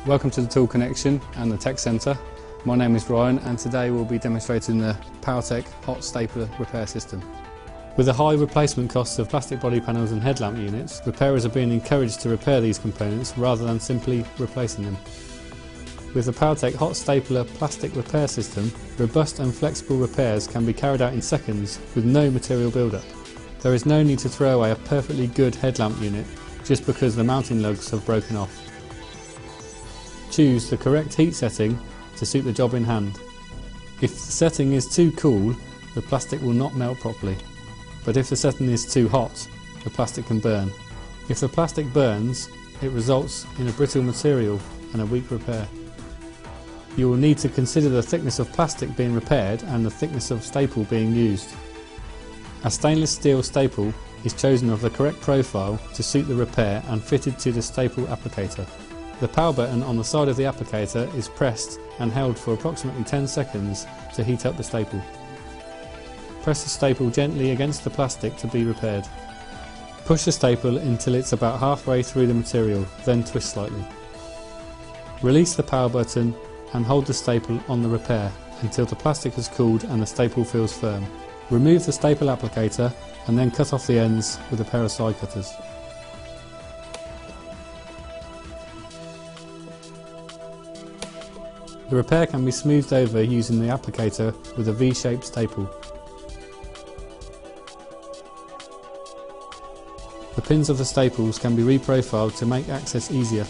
Welcome to the Tool Connection and the Tech Centre. My name is Ryan and today we'll be demonstrating the TEC hot stapler repair system. With the high replacement costs of plastic body panels and headlamp units, repairers are being encouraged to repair these components rather than simply replacing them. With the TEC hot stapler plastic repair system, robust and flexible repairs can be carried out in seconds with no material build-up. There is no need to throw away a perfectly good headlamp unit just because the mounting lugs have broken off. Choose the correct heat setting to suit the job in hand. If the setting is too cool, the plastic will not melt properly, but if the setting is too hot, the plastic can burn. If the plastic burns, it results in a brittle material and a weak repair. You will need to consider the thickness of plastic being repaired and the thickness of staple being used. A stainless steel staple is chosen of the correct profile to suit the repair and fitted to the staple applicator. The power button on the side of the applicator is pressed and held for approximately 10 seconds to heat up the staple. Press the staple gently against the plastic to be repaired. Push the staple until it's about halfway through the material, then twist slightly. Release the power button and hold the staple on the repair until the plastic has cooled and the staple feels firm. Remove the staple applicator and then cut off the ends with a pair of side cutters. The repair can be smoothed over using the applicator with a V-shaped staple. The pins of the staples can be reprofiled to make access easier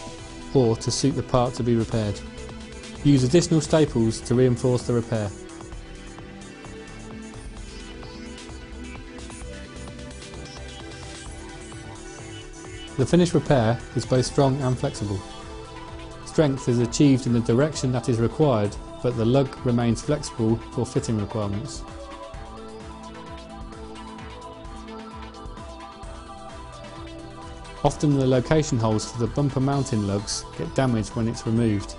or to suit the part to be repaired. Use additional staples to reinforce the repair. The finished repair is both strong and flexible. Strength is achieved in the direction that is required, but the lug remains flexible for fitting requirements. Often the location holes for the bumper mounting lugs get damaged when it's removed.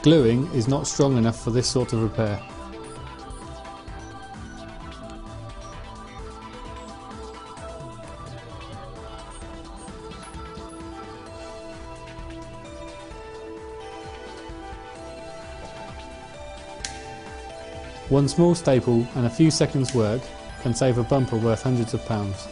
Gluing is not strong enough for this sort of repair. One small staple and a few seconds work can save a bumper worth hundreds of pounds.